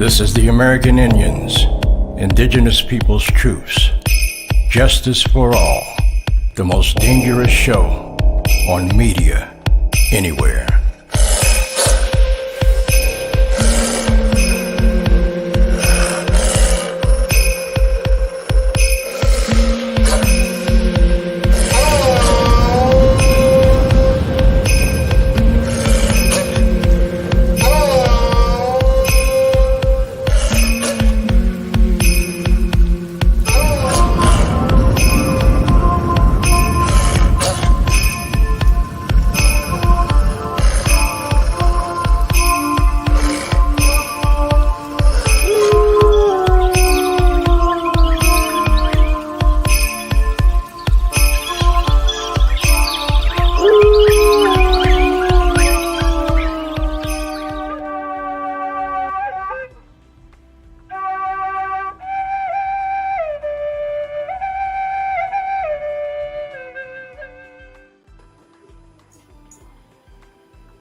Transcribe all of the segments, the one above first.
This is the American Indians, Indigenous Peoples' Truths. Justice for all, the most dangerous show on media anywhere.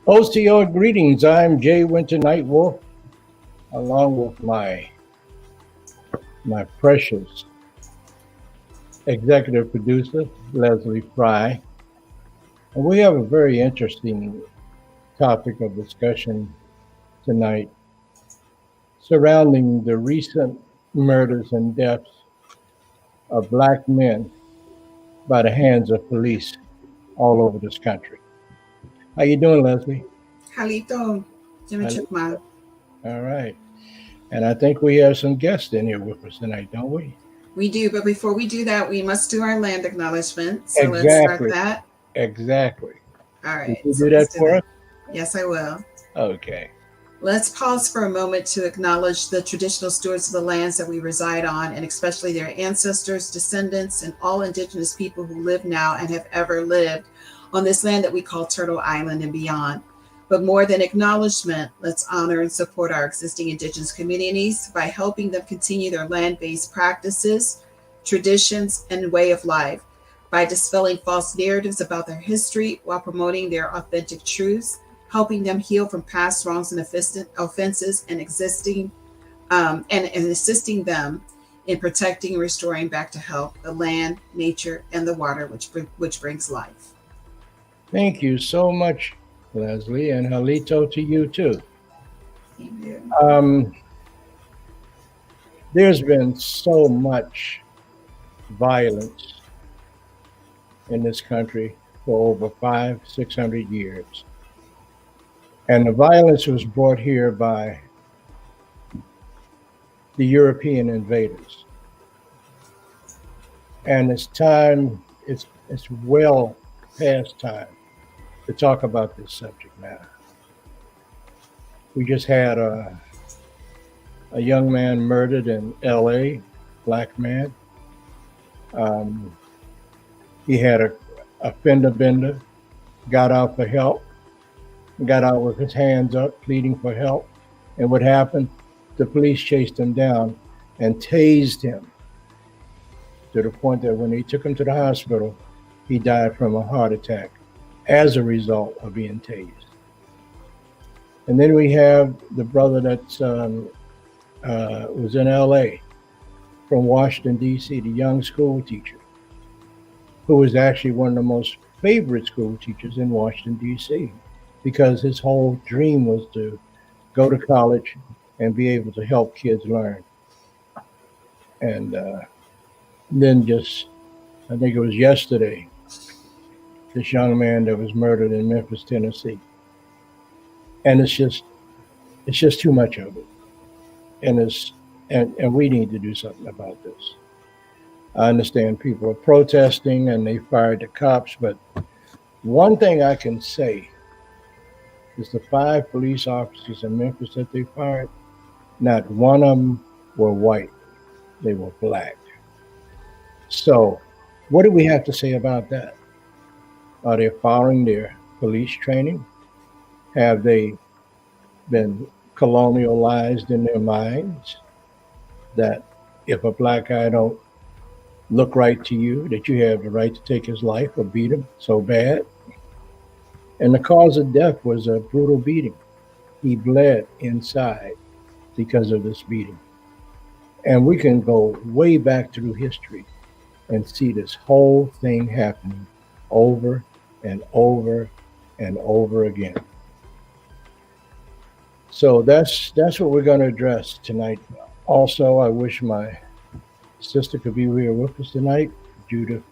OCO greetings. I'm Jay Winter Nightwolf, along with my precious executive producer, Leslie Fry. And we have a very interesting topic of discussion tonight surrounding the recent murders and deaths of Black men by the hands of police all over this country. How you doing, Leslie? Halito, Jimmy Chipmunk. All right. And I think we have some guests in here with us tonight, don't we? We do, but before we do that, we must do our land acknowledgement. So Exactly. Let's start that. Exactly. All right. Can you do that for us? Yes, I will. Okay. Let's pause for a moment to acknowledge the traditional stewards of the lands that we reside on, and especially their ancestors, descendants, and all Indigenous people who live now and have ever lived on this land that we call Turtle Island and beyond. But more than acknowledgement, let's honor and support our existing Indigenous communities by helping them continue their land-based practices, traditions, and way of life, by dispelling false narratives about their history while promoting their authentic truths, helping them heal from past wrongs and offenses, and assisting them in protecting and restoring back to health the land, nature, and the water which brings life. Thank you so much, Leslie, and Halito to you too. There's been so much violence in this country for over 500-600 years. And the violence was brought here by the European invaders. And it's time, it's well past time to talk about this subject matter. We just had a young man murdered in LA, Black man. He had a fender bender, got out for help, got out with his hands up, pleading for help. And what happened? The police chased him down and tased him to the point that when they took him to the hospital, he died from a heart attack as a result of being tased. And then we have the brother that was in LA from Washington, D.C., the young school teacher, who was actually one of the most favorite school teachers in Washington, D.C., because his whole dream was to go to college and be able to help kids learn. And then just, I think it was yesterday, this young man that was murdered in Memphis, Tennessee. And it's just too much of it. And we need to do something about this. I understand people are protesting and they fired the cops, but one thing I can say is the 5 police officers in Memphis that they fired, not one of them were white, they were Black. So what do we have to say about that? Are they following their police training? Have they been colonialized in their minds that if a Black guy don't look right to you, that you have the right to take his life or beat him so bad? And the cause of death was a brutal beating. He bled inside because of this beating. And we can go way back through history and see this whole thing happening over and over and over again. So that's what we're going to address tonight. Also, I wish my sister could be here with us tonight, Judith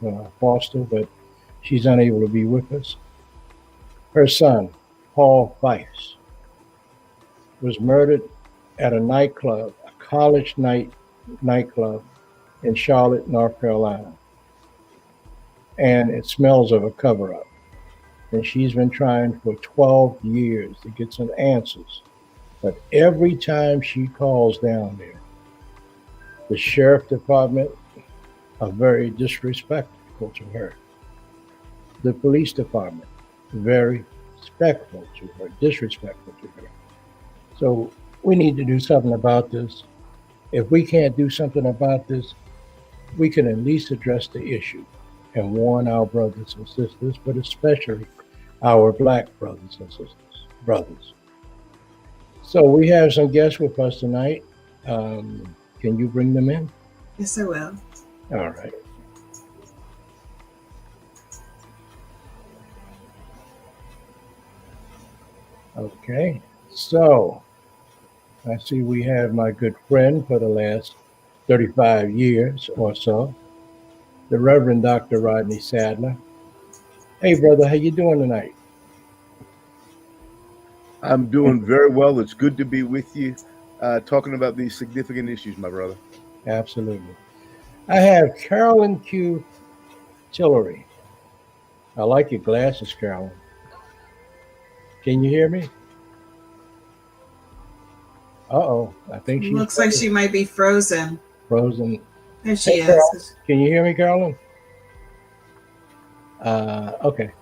Foster, but she's unable to be with us. Her son, Paul Fyffe, was murdered at a nightclub, a college nightclub in Charlotte, North Carolina. And it smells of a cover-up. And she's been trying for 12 years to get some answers. But every time she calls down there, the sheriff department are very disrespectful to her. The police department, very disrespectful to her. So we need to do something about this. If we can't do something about this, we can at least address the issue and warn our brothers and sisters, but especially our Black brothers and sisters. So we have some guests with us tonight. Can you bring them in? Yes, I will. All right. Okay, so I see we have my good friend for the last 35 years or so, the Reverend Dr. Rodney Sadler. Hey, brother, how you doing tonight? I'm doing very well. It's good to be with you, talking about these significant issues, my brother. Absolutely. I have Carolyn Q. Tillery. I like your glasses, Carolyn. Can you hear me? Uh-oh, I think she looks like she might be frozen. Frozen. There she is. Carol, can you hear me, Carolyn? Okay.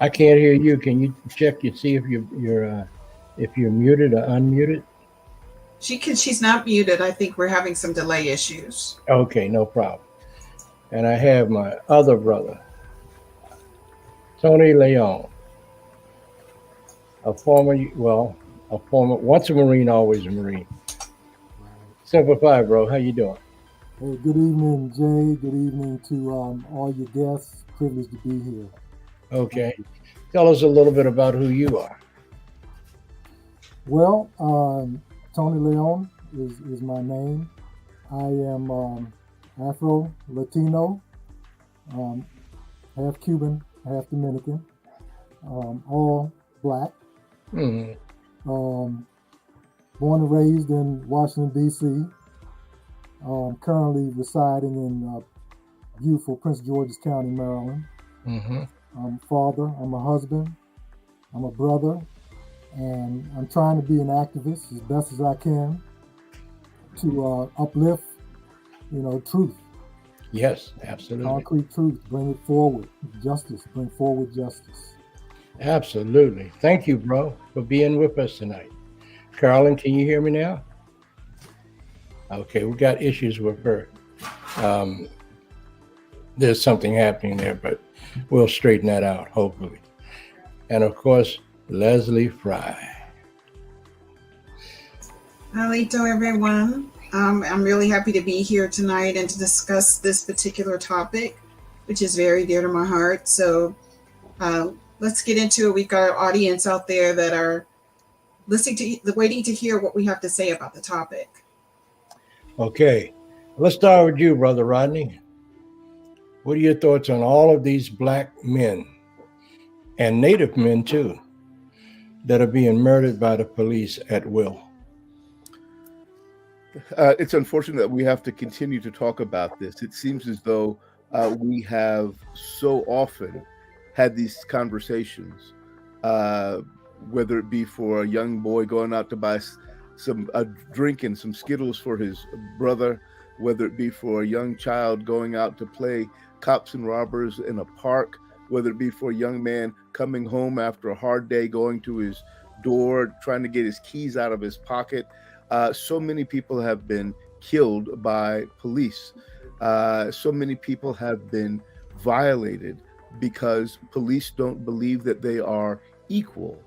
I can't hear you. Can you check to see if you're muted or unmuted? She's not muted. I think we're having some delay issues. Okay, no problem. And I have my other brother, Tony Leon, once a Marine, always a Marine. Semper Fi, bro. How you doing? Hey, good evening, Jay. Good evening to all your guests. Privileged to be here. Okay. Tell us a little bit about who you are. Well, Tony Leon is my name. I am Afro-Latino, half Cuban, half Dominican, all Black. Mm-hmm. Born and raised in Washington, D.C., currently residing in beautiful Prince George's County, Maryland. Mm-hmm. I'm a father, I'm a husband, I'm a brother, and I'm trying to be an activist as best as I can to uplift, truth. Yes, absolutely. Concrete truth, bring it forward. Justice, bring forward justice. Absolutely. Thank you, bro, for being with us tonight. Carolyn, can you hear me now? Okay, we got issues with her. There's something happening there, but we'll straighten that out, hopefully. And of course, Leslie Fry. Hello, everyone. I'm really happy to be here tonight and to discuss this particular topic, which is very dear to my heart. So let's get into it. We've got an audience out there that are waiting to hear what we have to say about the topic. Okay, let's start with you, Brother Rodney. What are your thoughts on all of these Black men and Native men too that are being murdered by the police at will? It's unfortunate that we have to continue to talk about this. It seems as though we have so often had these conversations, whether it be for a young boy going out to buy a drink and some Skittles for his brother, whether it be for a young child going out to play cops and robbers in a park, whether it be for a young man coming home after a hard day, going to his door, trying to get his keys out of his pocket. So many people have been killed by police. So many people have been violated because police don't believe that they are equal.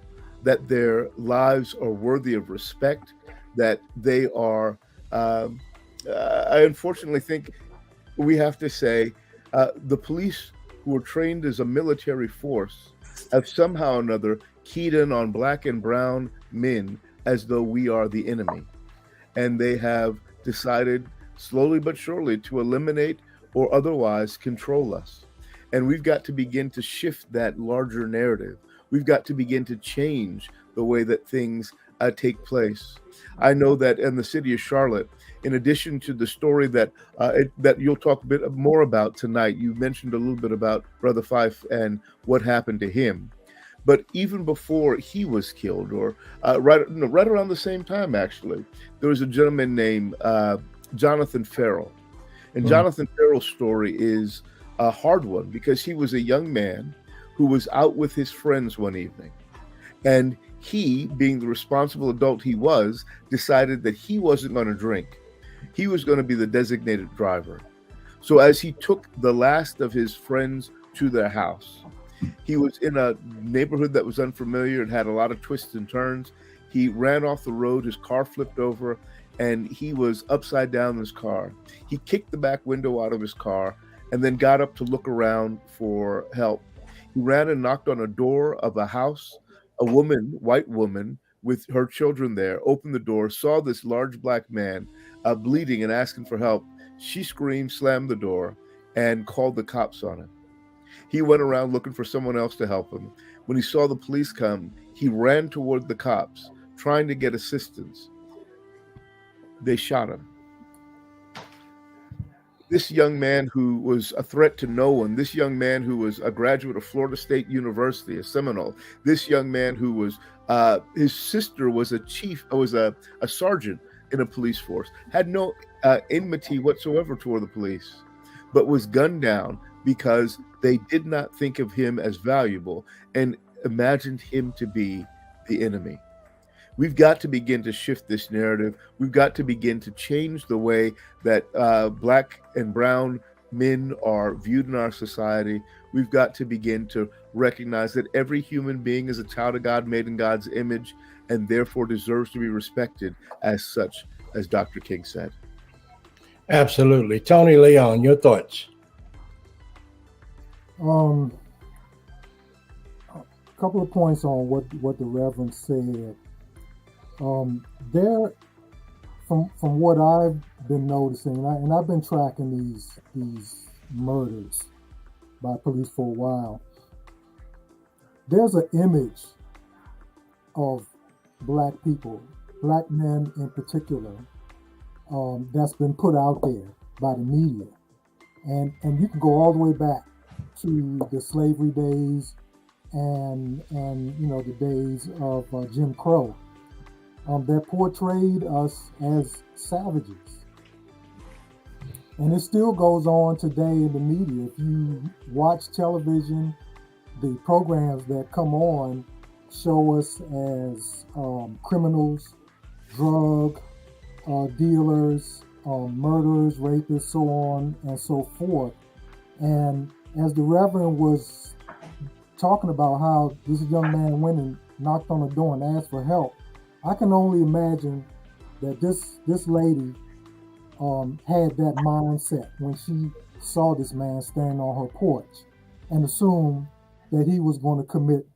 that their lives are worthy of respect, that they are, I unfortunately think we have to say, the police who are trained as a military force have somehow or another keyed in on black and brown men as though we are the enemy. And they have decided slowly but surely to eliminate or otherwise control us. And we've got to begin to shift that larger narrative. We've got to begin to change the way that things take place. I know that in the city of Charlotte, in addition to the story that that you'll talk a bit more about tonight, you mentioned a little bit about Brother Fyffe and what happened to him. But even before he was killed, or right around the same time, actually, there was a gentleman named Jonathan Farrell. And Jonathan Farrell's story is a hard one because he was a young man who was out with his friends one evening. And he, being the responsible adult he was, decided that he wasn't going to drink. He was going to be the designated driver. So as he took the last of his friends to their house, he was in a neighborhood that was unfamiliar and had a lot of twists and turns. He ran off the road, his car flipped over, and he was upside down in his car. He kicked the back window out of his car and then got up to look around for help. He ran and knocked on a door of a house. A woman, white woman, with her children there, opened the door, saw this large black man bleeding and asking for help. She screamed, slammed the door, and called the cops on him. He went around looking for someone else to help him. When he saw the police come, he ran toward the cops, trying to get assistance. They shot him. This young man who was a threat to no one, this young man who was a graduate of Florida State University, a Seminole, this young man who was, his sister was a sergeant in a police force, had no enmity whatsoever toward the police, but was gunned down because they did not think of him as valuable and imagined him to be the enemy. We've got to begin to shift this narrative. We've got to begin to change the way that black and brown men are viewed in our society. We've got to begin to recognize that every human being is a child of God, made in God's image, and therefore deserves to be respected as such, as Dr. King said. Absolutely. Tony Leon, your thoughts? A couple of points on what the Reverend said. There, from what I've been noticing, and I've been tracking these murders by police for a while, there's an image of black people, black men in particular, that's been put out there by the media, and you can go all the way back to the slavery days and the days of Jim Crow. That portrayed us as savages. And it still goes on today in the media. If you watch television, the programs that come on show us as criminals, drug dealers, murderers, rapists, so on and so forth. And as the Reverend was talking about how this young man went and knocked on the door and asked for help, I can only imagine that this lady had that mindset when she saw this man standing on her porch and assumed that he was going to commit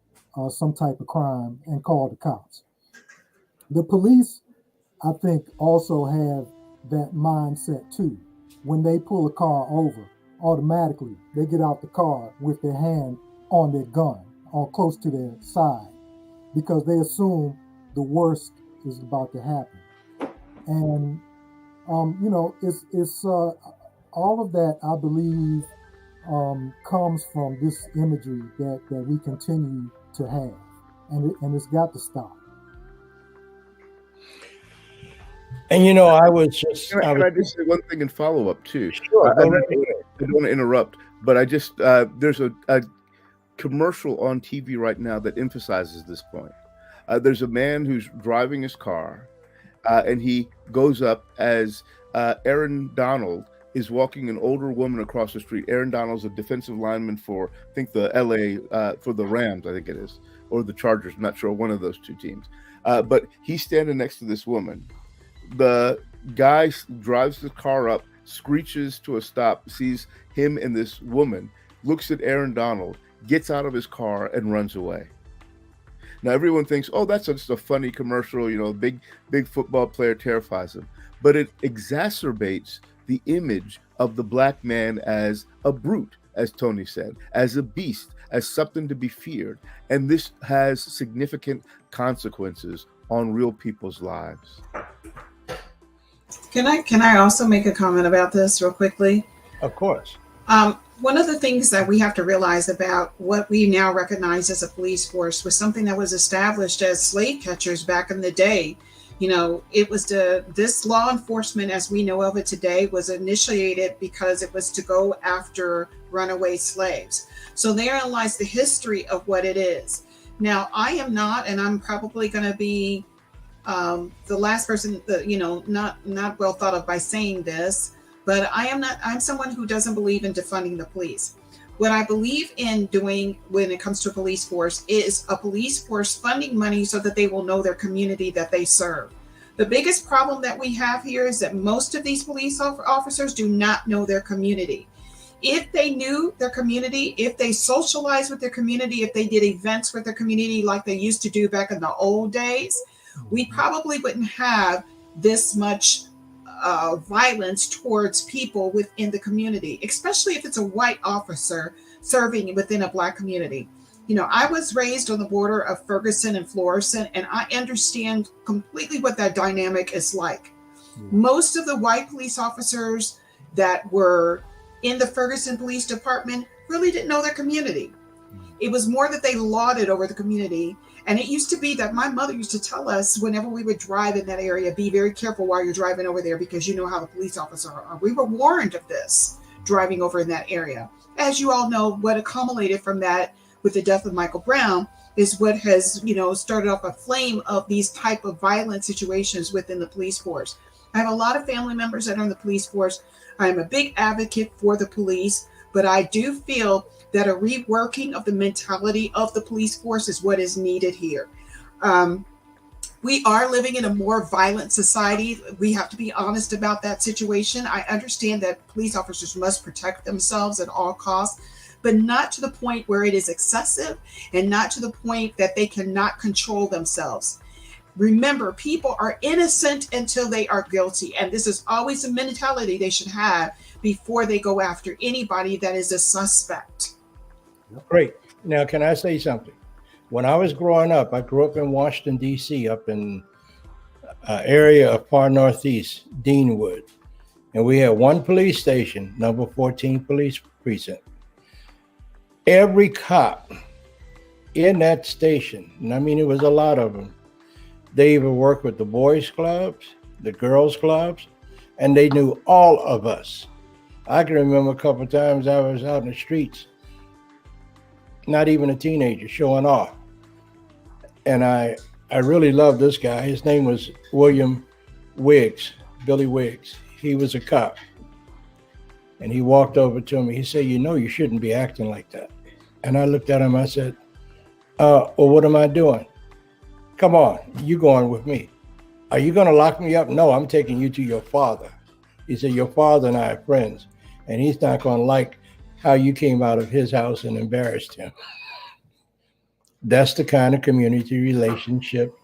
some type of crime and call the cops. The police, I think, also have that mindset too. When they pull a car over, automatically they get out the car with their hand on their gun or close to their side because they assume the worst is about to happen. And it's all of that, I believe, comes from this imagery that we continue to have, and it's got to stop. And I was just Can I just say one thing in follow up too? Sure, I don't want to interrupt, but I just there's a commercial on TV right now that emphasizes this point. There's a man who's driving his car, and he goes up as Aaron Donald is walking an older woman across the street. Aaron Donald's a defensive lineman for, I think, the LA, for the Rams, I think it is, or the Chargers. I'm not sure, one of those two teams. But he's standing next to this woman. The guy drives the car up, screeches to a stop, sees him and this woman, looks at Aaron Donald, gets out of his car and runs away. Now everyone thinks, oh, that's just a funny commercial, you know, big football player terrifies him. But it exacerbates the image of the black man as a brute, as Tony said, as a beast, as something to be feared. And this has significant consequences on real people's lives. Can I also make a comment about this real quickly? Of course. One of the things that we have to realize about what we now recognize as a police force was something that was established as slave catchers back in the day. You know, it was this law enforcement as we know of it today was initiated because it was to go after runaway slaves. So therein lies the history of what it is. Now, I am not, and I'm probably going to be the last person, not well thought of by saying this, but I'm someone who doesn't believe in defunding the police. What I believe in doing when it comes to a police force is a police force funding money so that they will know their community that they serve. The biggest problem that we have here is that most of these police officers do not know their community. If they knew their community, if they socialized with their community, if they did events with their community like they used to do back in the old days, we probably wouldn't have this much violence towards people within the community, especially if it's a white officer serving within a black community. You know, I was raised on the border of Ferguson and Florissant, and I understand completely what that dynamic is like. Most of the white police officers that were in the Ferguson Police Department really didn't know their community. It was more that they lauded over the community. And it used to be that my mother used to tell us whenever we would drive in that area, be very careful while you're driving over there because you know how the police officers are. We were warned of this driving over in that area. As you all know, what accumulated from that with the death of Michael Brown is what has, started off a flame of these type of violent situations within the police force. I have a lot of family members that are in the police force. I am a big advocate for the police, but I do feel that a reworking of the mentality of the police force is what is needed here. We are living in a more violent society. We have to be honest about that situation. I understand that police officers must protect themselves at all costs, but not to the point where it is excessive and not to the point that they cannot control themselves. Remember, people are innocent until they are guilty. And this is always a mentality they should have before they go after anybody that is a suspect. Great. Now, can I say something? When I was growing up, I grew up in Washington, D.C., up in an area of far northeast, Deanwood. And we had one police station, number 14 Police Precinct. Every cop in that station, and I mean, it was a lot of them, they even worked with the boys' clubs, the girls' clubs, and they knew all of us. I can remember a couple of times I was out in the streets, not even a teenager, showing off. And I really loved this guy. His name was William Wiggs, Billy Wiggs. He was a cop. And he walked over to me. He said, you shouldn't be acting like that. And I looked at him, I said, well, what am I doing? Come on, you going with me. Are you going to lock me up? No, I'm taking you to your father. He said, your father and I are friends, and he's not going to like how you came out of his house and embarrassed him. That's the kind of community relationship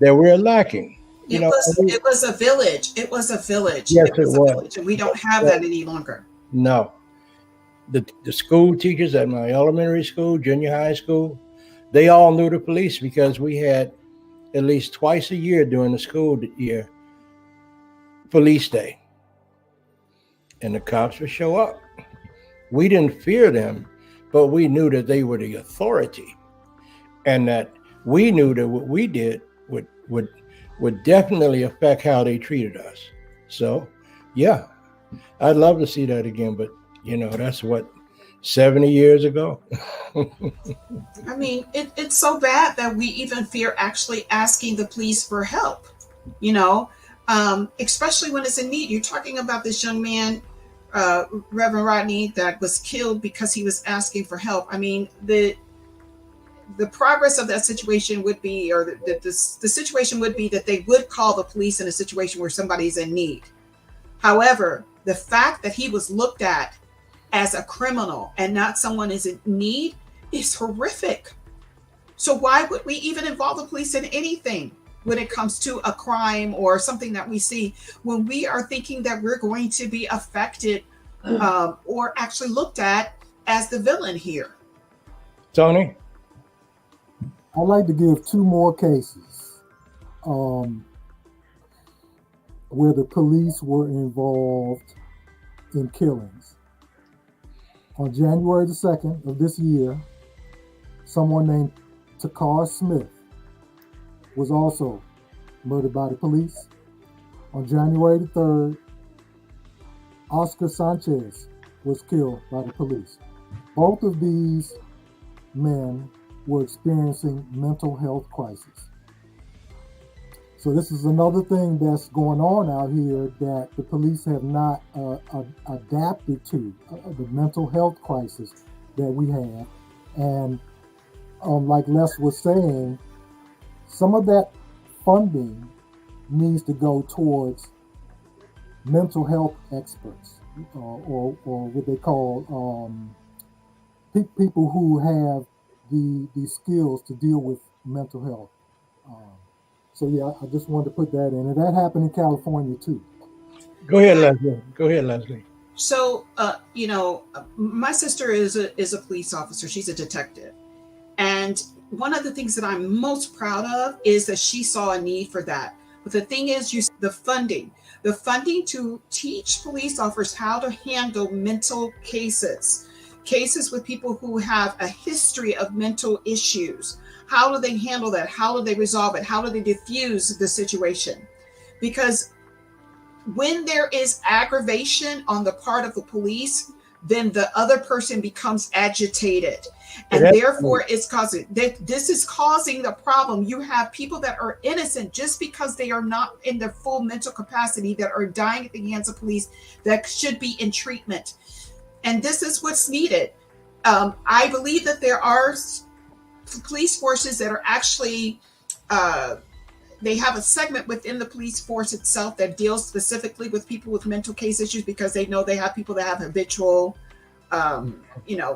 that we're lacking. It was a village. It was a village. Yes, it was a village, and we don't have that any longer. No. The school teachers at my elementary school, junior high school, they all knew the police because we had at least twice a year during the school year, police day. And the cops would show up. We didn't fear them, but we knew that they were the authority and that we knew that what we did would definitely affect how they treated us. So, yeah, I'd love to see that again, but that's what, 70 years ago? I mean, it's so bad that we even fear actually asking the police for help, especially when it's in need. You're talking about this young man Reverend Rodney, that was killed because he was asking for help. I mean, the progress of that situation would be, or the situation would be that they would call the police in a situation where somebody's in need. However, the fact that he was looked at as a criminal and not someone is in need is horrific. So why would we even involve the police in anything when it comes to a crime or something that we see, when we are thinking that we're going to be affected or actually looked at as the villain here? Tony? I'd like to give two more cases where the police were involved in killings. On January the 2nd of this year, someone named Takar Smith was also murdered by the police. On January the 3rd, Oscar Sanchez was killed by the police. Both of these men were experiencing mental health crisis. So this is another thing that's going on out here that the police have not adapted to, the mental health crisis that we have. And like Les was saying, some of that funding needs to go towards mental health experts, or what they call people who have the skills to deal with mental health. So yeah, I just wanted to put that in, and that happened in California too. Go ahead, Leslie. Go ahead, Leslie. So, my sister is a police officer. She's a detective. And one of the things that I'm most proud of is that she saw a need for that. But the thing is, the funding to teach police officers how to handle mental cases with people who have a history of mental issues. How do they handle that? How do they resolve it? How do they diffuse the situation? Because when there is aggravation on the part of the police, then the other person becomes agitated. And therefore this is causing the problem. You have people that are innocent just because they are not in their full mental capacity, that are dying at the hands of police, that should be in treatment. And this is what's needed. I believe that there are police forces that are actually, they have a segment within the police force itself that deals specifically with people with mental case issues, because they know they have people that have habitual,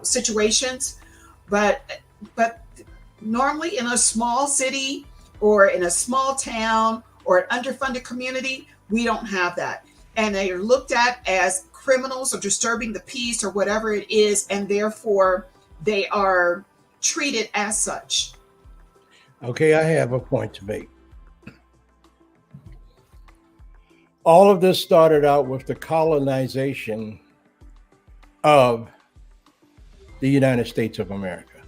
situations. But normally in a small city or in a small town or an underfunded community, we don't have that. And they are looked at as criminals or disturbing the peace or whatever it is, and therefore they are treated as such. Okay, I have a point to make. All of this started out with the colonization of the United States of America.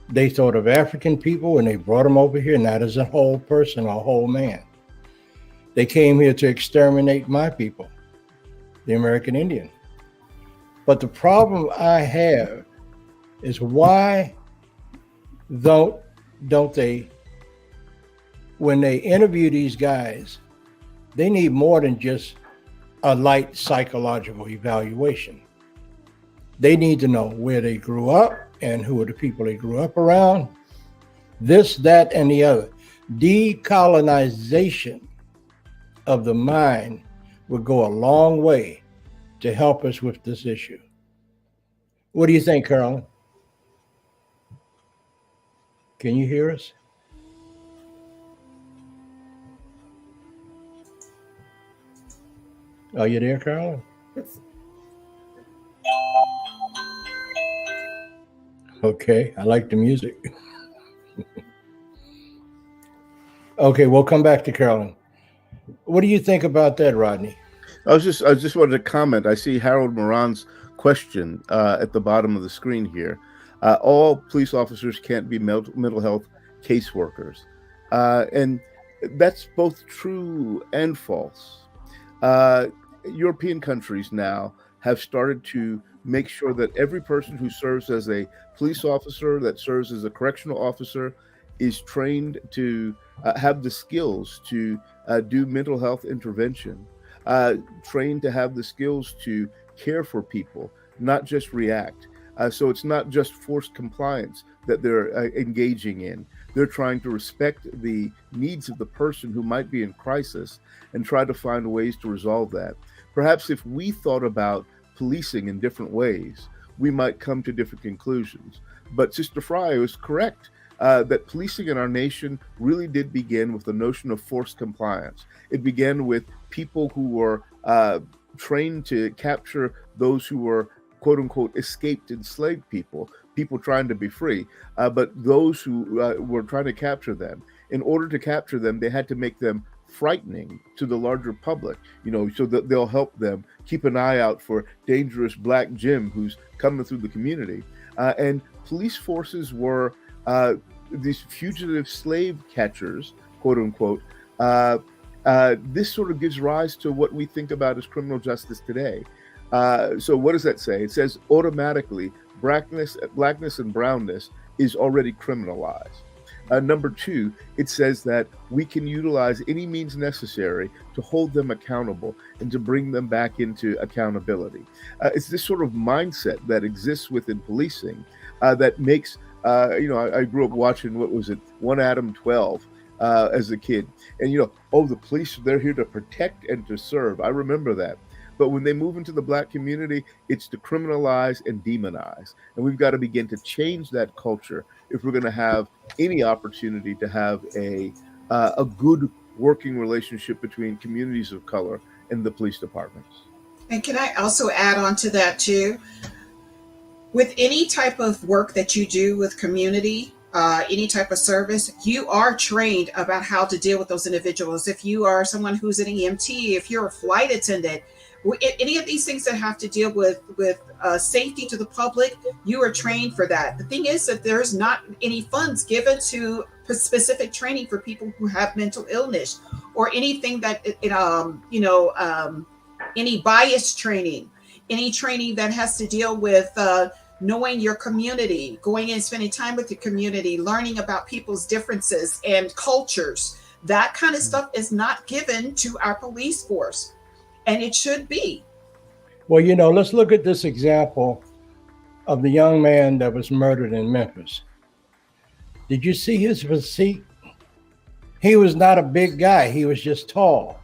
They thought of African people and they brought them over here, not as a whole person or a whole man. They came here to exterminate my people, the American Indian. But the problem I have is, why don't they, when they interview these guys, they need more than just a light psychological evaluation. They need to know where they grew up and who are the people they grew up around, this, that, and the other. Decolonization of the mind would go a long way to help us with this issue. What do you think, Carolyn? Can you hear us? Are you there, Carolyn? Okay, I like the music. Okay, we'll come back to Carolyn. What do you think about that, Rodney? I just wanted to comment. I see Harold Moran's question at the bottom of the screen here. All police officers can't be mental health caseworkers. And that's both true and false. European countries now have started to make sure that every person who serves as a police officer, that serves as a correctional officer, is trained to have the skills to do mental health intervention. trained to have the skills to care for people, not just react. So it's not just forced compliance that they're engaging in. They're trying to respect the needs of the person who might be in crisis and try to find ways to resolve that. Perhaps if we thought about policing in different ways, we might come to different conclusions. But Sister Fry is correct that policing in our nation really did begin with the notion of forced compliance. It began with people who were trained to capture those who were, quote unquote, escaped enslaved people trying to be free, but those who were trying to capture them. In order to capture them, they had to make them frightening to the larger public, so that they'll help them keep an eye out for dangerous Black Jim who's coming through the community. And police forces were these fugitive slave catchers, quote unquote. This sort of gives rise to what we think about as criminal justice today. So what does that say? It says automatically blackness and brownness is already criminalized. Number two, it says that we can utilize any means necessary to hold them accountable and to bring them back into accountability. It's this sort of mindset that exists within policing that makes, I grew up watching, what was it, 1 Adam 12 as a kid. And, the police, they're here to protect and to serve. I remember that. But when they move into the Black community, it's to criminalize and demonize. And we've got to begin to change that culture if we're going to have any opportunity to have a good working relationship between communities of color and the police departments. And can I also add on to that too? With any type of work that you do with community, any type of service, you are trained about how to deal with those individuals. If you are someone who's an EMT, if you're a flight attendant, any of these things that have to deal with safety to the public, you are trained for that. The thing is that there's not any funds given to specific training for people who have mental illness or anything that, any bias training, any training that has to deal with knowing your community, going in and spending time with the community, learning about people's differences and cultures. That kind of stuff is not given to our police force. And it should be. Well, let's look at this example of the young man that was murdered in Memphis. Did you see his physique? He was not a big guy. He was just tall.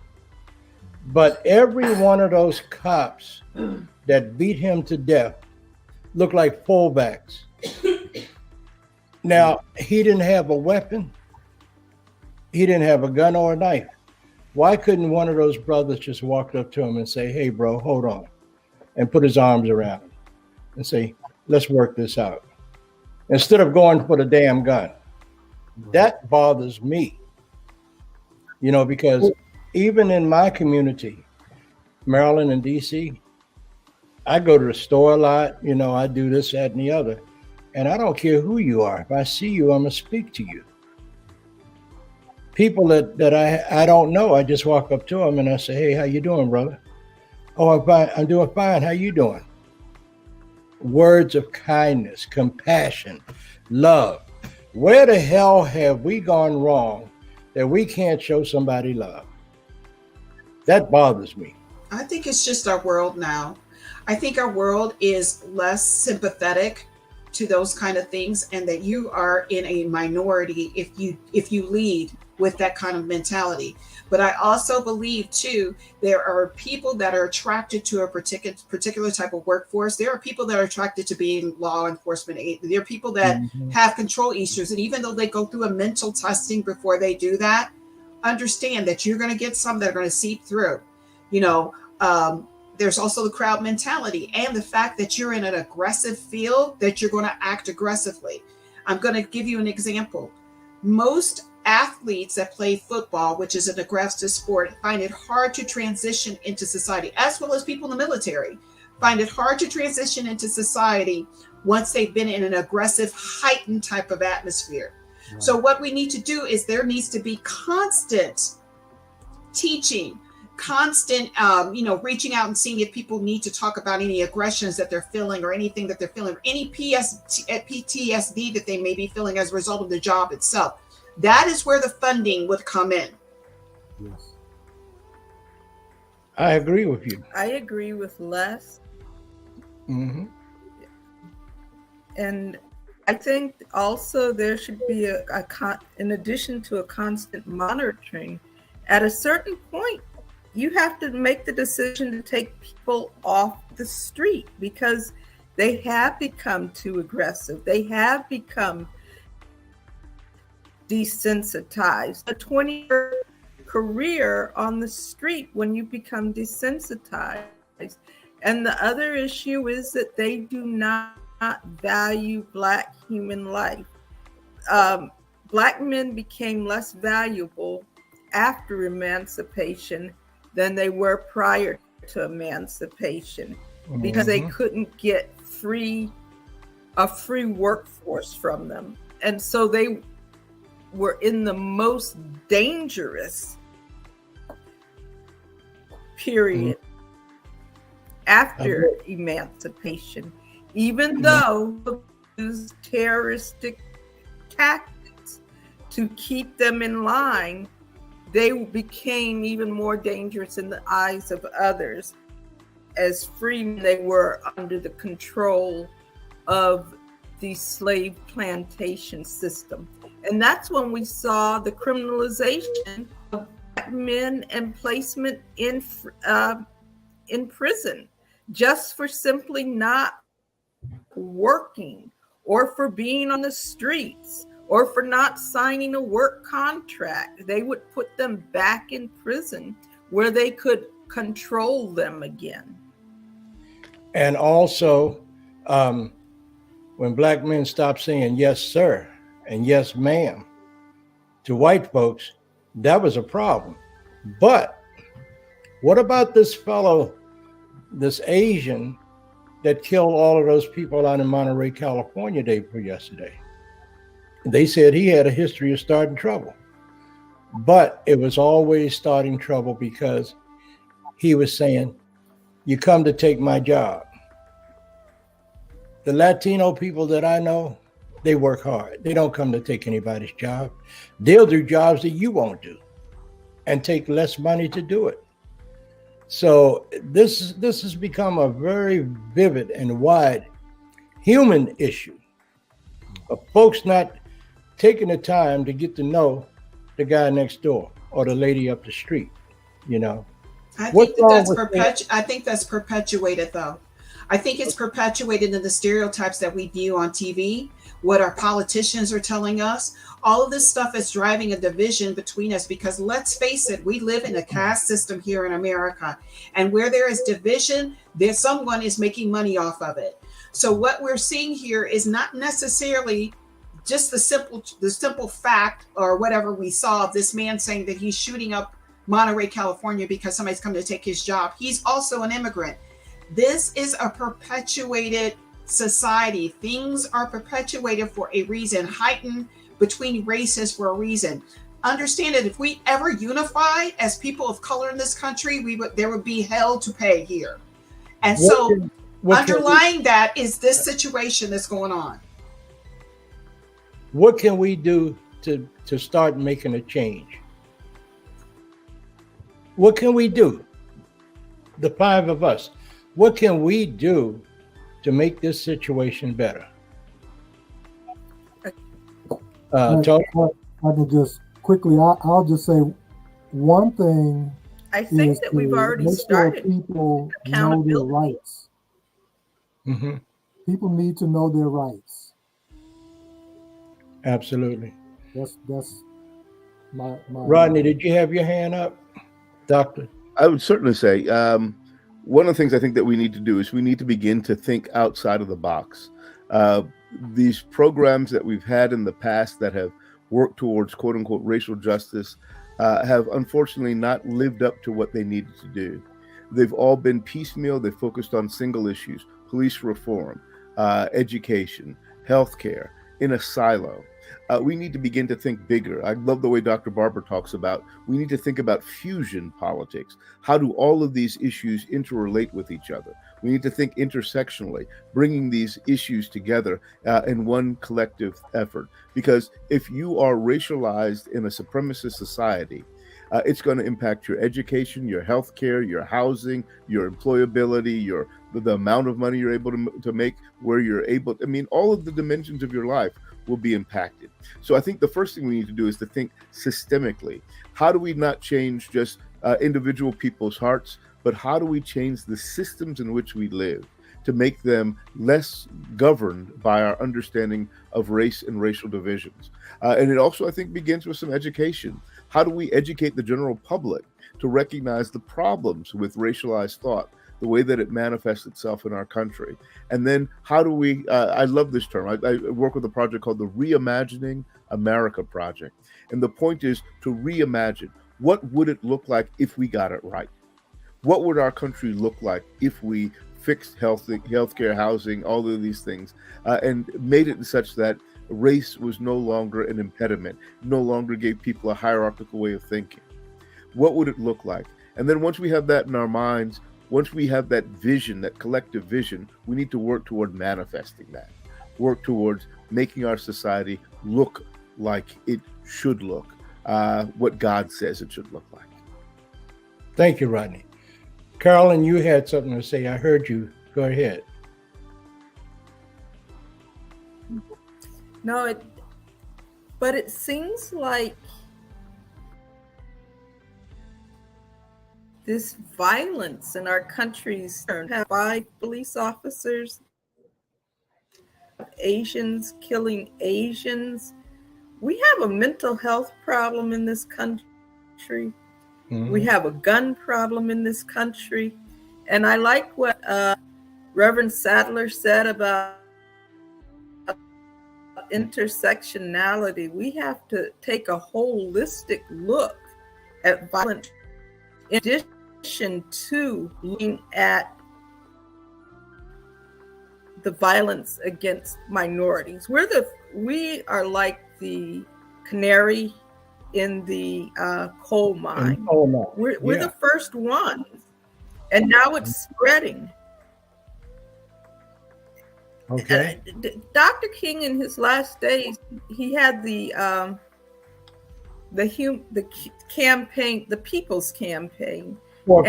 But every one of those cops that beat him to death looked like fullbacks. Now, he didn't have a weapon. He didn't have a gun or a knife. Why couldn't one of those brothers just walk up to him and say, "Hey, bro, hold on," and put his arms around him and say, "Let's work this out," instead of going for the damn gun? That bothers me, because even in my community, Maryland and DC, I go to the store a lot. I do this, that, and the other, and I don't care who you are. If I see you, I'm gonna speak to you. People that I don't know, I just walk up to them and I say, "Hey, how you doing, brother?" "Oh, I'm fine. I'm doing fine. How you doing?" Words of kindness, compassion, love. Where the hell have we gone wrong that we can't show somebody love? That bothers me. I think it's just our world now. I think our world is less sympathetic to those kind of things, and that you are in a minority if you lead with that kind of mentality. But I also believe too, there are people that are attracted to a particular type of workforce. There are people that are attracted to being law enforcement. There are people that have control issues, and even though they go through a mental testing before they do that, understand that you're going to get some that are going to seep through. There's also the crowd mentality and the fact that you're in an aggressive field, that you're going to act aggressively. I'm going to give you an example. Most athletes that play football, which is an aggressive sport, find it hard to transition into society, as well as people in the military find it hard to transition into society once they've been in an aggressive, heightened type of atmosphere. Right. So what we need to do is there needs to be constant teaching, constant, reaching out and seeing if people need to talk about any aggressions that they're feeling or anything that they're feeling, any PTSD that they may be feeling as a result of the job itself. That is where the funding would come in. Yes. I agree with you. I agree with Les. Mm-hmm. And I think also there should be in addition to a constant monitoring, at a certain point, you have to make the decision to take people off the street because they have become too aggressive. They have become desensitized. A 20-year career on the street when you become desensitized. And the other issue is that they do not value Black human life. Black men became less valuable after emancipation than they were prior to emancipation because they couldn't get a free workforce from them. And so they were in the most dangerous period after emancipation, even though they used terroristic tactics to keep them in line, they became even more dangerous in the eyes of others. As freemen, they were under the control of the slave plantation system. And that's when we saw the criminalization of Black men and placement in prison just for simply not working or for being on the streets or for not signing a work contract. They would put them back in prison where they could control them again. And also, when Black men stopped saying yes, sir, and yes, ma'am, to white folks, that was a problem. But what about this fellow, this Asian that killed all of those people out in Monterey, California, day before yesterday? They said he had a history of starting trouble, but it was always starting trouble because he was saying, you come to take my job. The Latino people that I know, they work hard. They don't come to take anybody's job. They'll do jobs that you won't do and take less money to do it. So this has become a very vivid and wide human issue of folks not taking the time to get to know the guy next door or the lady up the street, you know. I think that's perpetuated, though. I think it's perpetuated in the stereotypes that we view on TV, what our politicians are telling us. All of this stuff is driving a division between us because let's face it, we live in a caste system here in America. And where there is division, there's someone is making money off of it. So what we're seeing here is not necessarily just the simple fact or whatever we saw of this man saying that he's shooting up Monterey, California because somebody's come to take his job. He's also an immigrant. This is a perpetuated society. Things are perpetuated for a reason, heightened between races for a reason. Understand that if we ever unify as people of color in this country, there would be hell to pay here. And underlying that is this situation that's going on. What can we do to start making a change? What can we do? The five of us. What can we do to make this situation better? Tony? I can just quickly, I'll just say one thing. I think that we've already started. People know their rights. Mm-hmm. People need to know their rights. Absolutely. That's my Rodney, did you have your hand up, Doctor? I would certainly say one of the things I think that we need to do is we need to begin to think outside of the box. These programs that we've had in the past that have worked towards quote unquote racial justice have unfortunately not lived up to what they needed to do. They've all been piecemeal. They've focused on single issues: police reform, education, healthcare, in a silo. We need to begin to think bigger. I love the way Dr. Barber talks about, we need to think about fusion politics. How do all of these issues interrelate with each other? We need to think intersectionally, bringing these issues together in one collective effort. Because if you are racialized in a supremacist society, It's going to impact your education, your health care, your housing, your employability, the amount of money you're able to make, where you're able, I mean, all of the dimensions of your life will be impacted. So I think the first thing we need to do is to think systemically. How do we not change just individual people's hearts, but how do we change the systems in which we live to make them less governed by our understanding of race and racial divisions? And it also, I think, begins with some education. How do we educate the general public to recognize the problems with racialized thought, the way that it manifests itself in our country? And then how do we, I love this term, I work with a project called the Reimagining America Project. And the point is to reimagine, what would it look like if we got it right? What would our country look like if we fixed healthcare, housing, all of these things, and made it such that race was no longer an impediment, no longer gave people a hierarchical way of thinking? What would it look like? And then once we have that in our minds, once we have that vision, that collective vision, we need to work toward manifesting that, work towards making our society look like it should look, what God says it should look like. Thank you, Rodney. Carolyn, you had something to say. I heard you. Go ahead. No, but it seems like this violence in our country's have 5 police officers, Asians killing Asians. We have a mental health problem in this country. Mm-hmm. We have a gun problem in this country. And I like what Reverend Sadler said about intersectionality. We have to take a holistic look at violence in addition to looking at the violence against minorities. We are like the canary in the coal mine. We're the first ones, and now it's spreading. Okay. Dr. King, in his last days, he had the campaign, the People's Campaign,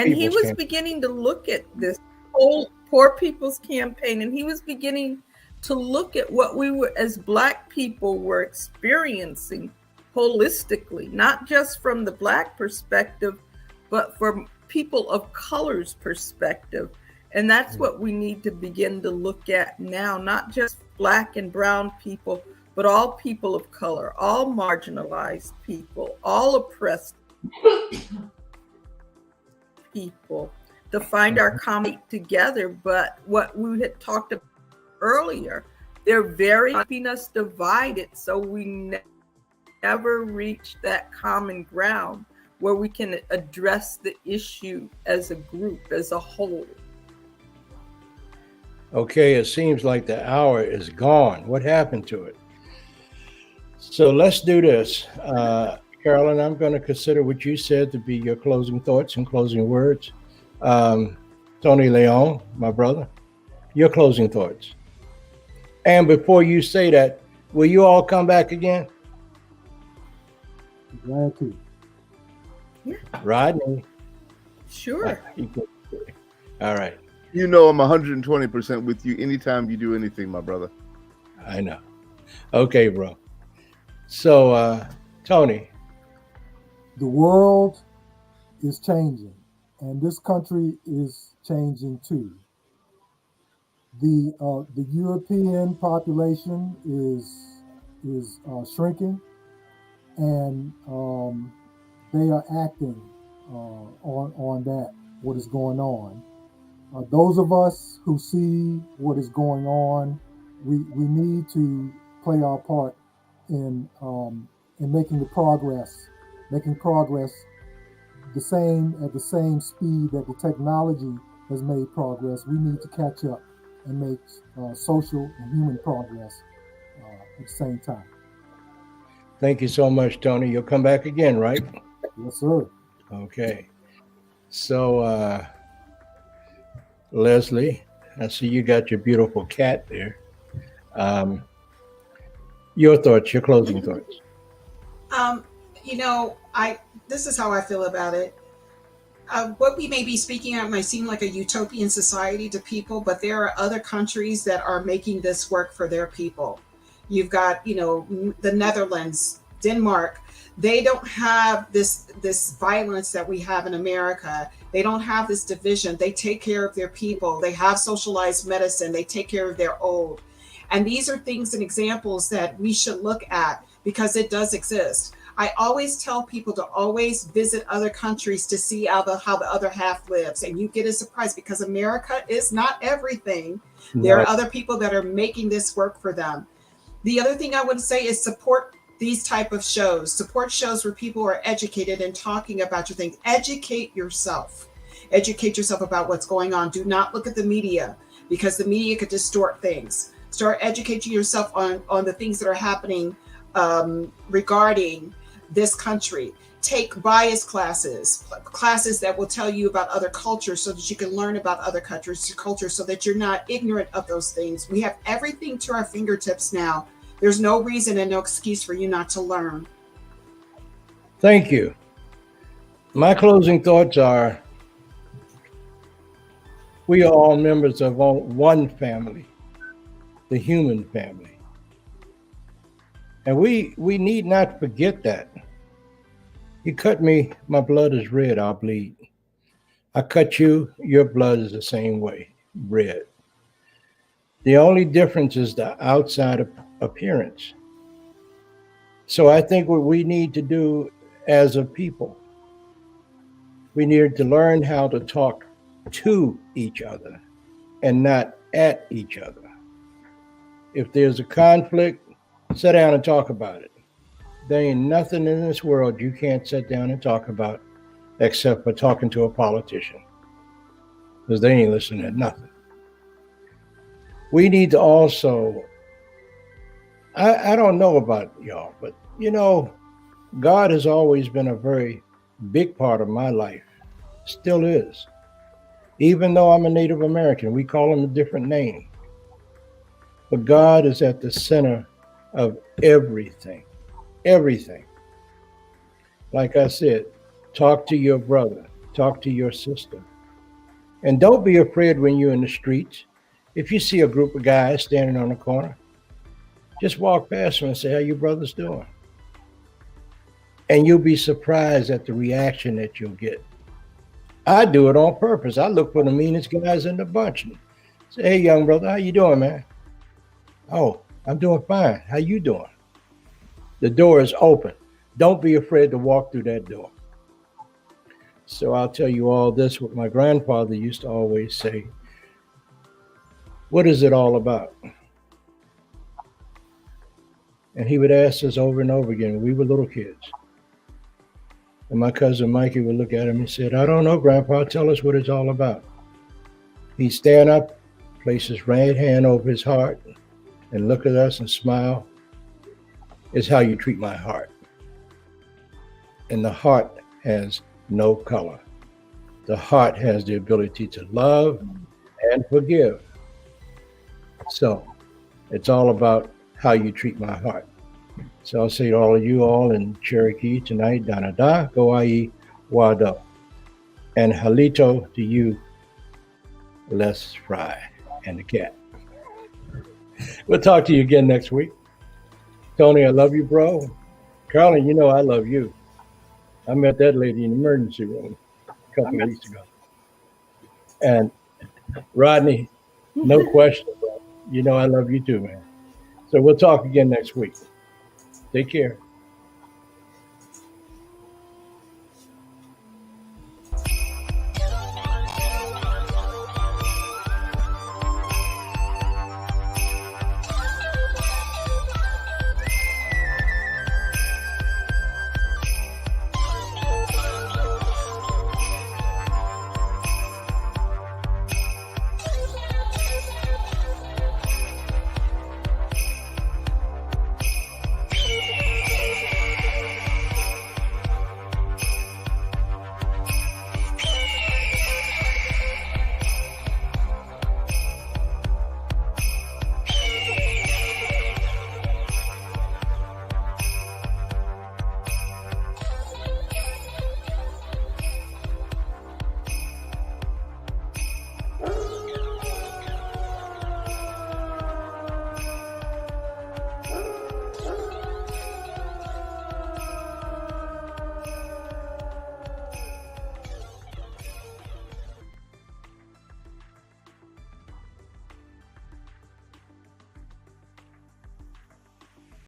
he was beginning to look at this whole Poor People's Campaign, and he was beginning to look at what we were, as Black people, were experiencing holistically, not just from the Black perspective, but from people of color's perspective. And that's what we need to begin to look at now, not just Black and brown people, but all people of color, all marginalized people, all oppressed people, to find our common together. But what we had talked about earlier, they're very keeping us divided, so we never reach that common ground where we can address the issue as a group, as a whole. Okay, it seems like the hour is gone. What happened to it? So let's do this. Carolyn, I'm going to consider what you said to be your closing thoughts and closing words. Tony Leon, my brother, your closing thoughts. And before you say that, will you all come back again? Glad to. Yeah. Rodney? Sure. All right. You know I'm 120% with you anytime you do anything, my brother. I know. Okay, bro. So, Tony. The world is changing, and this country is changing too. The European population is shrinking, and they are acting on that, what is going on. Those of us who see what is going on, we need to play our part in making progress at the same speed that the technology has made progress. We need to catch up and make social and human progress at the same time. Thank you so much, Tony. You'll come back again, right? Yes, sir. Okay. So, Leslie, I see you got your beautiful cat there. Your thoughts, your closing thoughts. this is how I feel about it. What we may be speaking of might seem like a utopian society to people, but there are other countries that are making this work for their people. You've got, the Netherlands, Denmark. They don't have this violence that we have in America. They don't have this division. They take care of their people. They have socialized medicine. They take care of their old. And these are things and examples that we should look at because it does exist. I always tell people to always visit other countries to see how the other half lives. And you get a surprise because America is not everything. No. There are other people that are making this work for them. The other thing I would say is support these type of shows. Support shows where people are educated and talking about your things. Educate yourself. Educate yourself about what's going on. Do not look at the media because the media could distort things. Start educating yourself on the things that are happening regarding this country. Take bias classes that will tell you about other cultures so that you can learn about other countries' cultures so that you're not ignorant of those things. We have everything to our fingertips now. There's no reason and no excuse for you not to learn. Thank you. My closing thoughts are, we are all members of one family, the human family. And we need not forget that. You cut me, my blood is red, I'll bleed. I cut you, your blood is the same way, red. The only difference is the outside appearance. So I think what we need to do as a people, we need to learn how to talk to each other and not at each other. If there's a conflict, sit down and talk about it. There ain't nothing in this world you can't sit down and talk about except for talking to a politician, because they ain't listening to nothing. We need to also, I don't know about y'all, but God has always been a very big part of my life, still is. Even though I'm a Native American, we call him a different name. But God is at the center of everything. Everything. Like I said, talk to your brother, talk to your sister. And don't be afraid when you're in the streets. If you see a group of guys standing on the corner, just walk past them and say, how your brother's doing? And you'll be surprised at the reaction that you'll get. I do it on purpose. I look for the meanest guys in the bunch and say, hey, young brother, how you doing, man? Oh, I'm doing fine. How you doing? The door is open. Don't be afraid to walk through that door. So I'll tell you all this, what my grandfather used to always say. What is it all about? And he would ask us over and over again when we were little kids. And my cousin Mikey would look at him and said, I don't know, Grandpa, tell us what it's all about. He'd stand up, place his right hand over his heart, and look at us and smile. Is how you treat my heart. And the heart has no color. The heart has the ability to love and forgive. So it's all about how you treat my heart. So I'll say to all of you all in Cherokee tonight, Danada, Goai, Wado. And Halito to you, Les Fry and the cat. We'll talk to you again next week. Tony, I love you, bro. Carlin, I love you. I met that lady in the emergency room a couple of weeks ago. And Rodney, no question, bro. I love you too, man. So we'll talk again next week. Take care.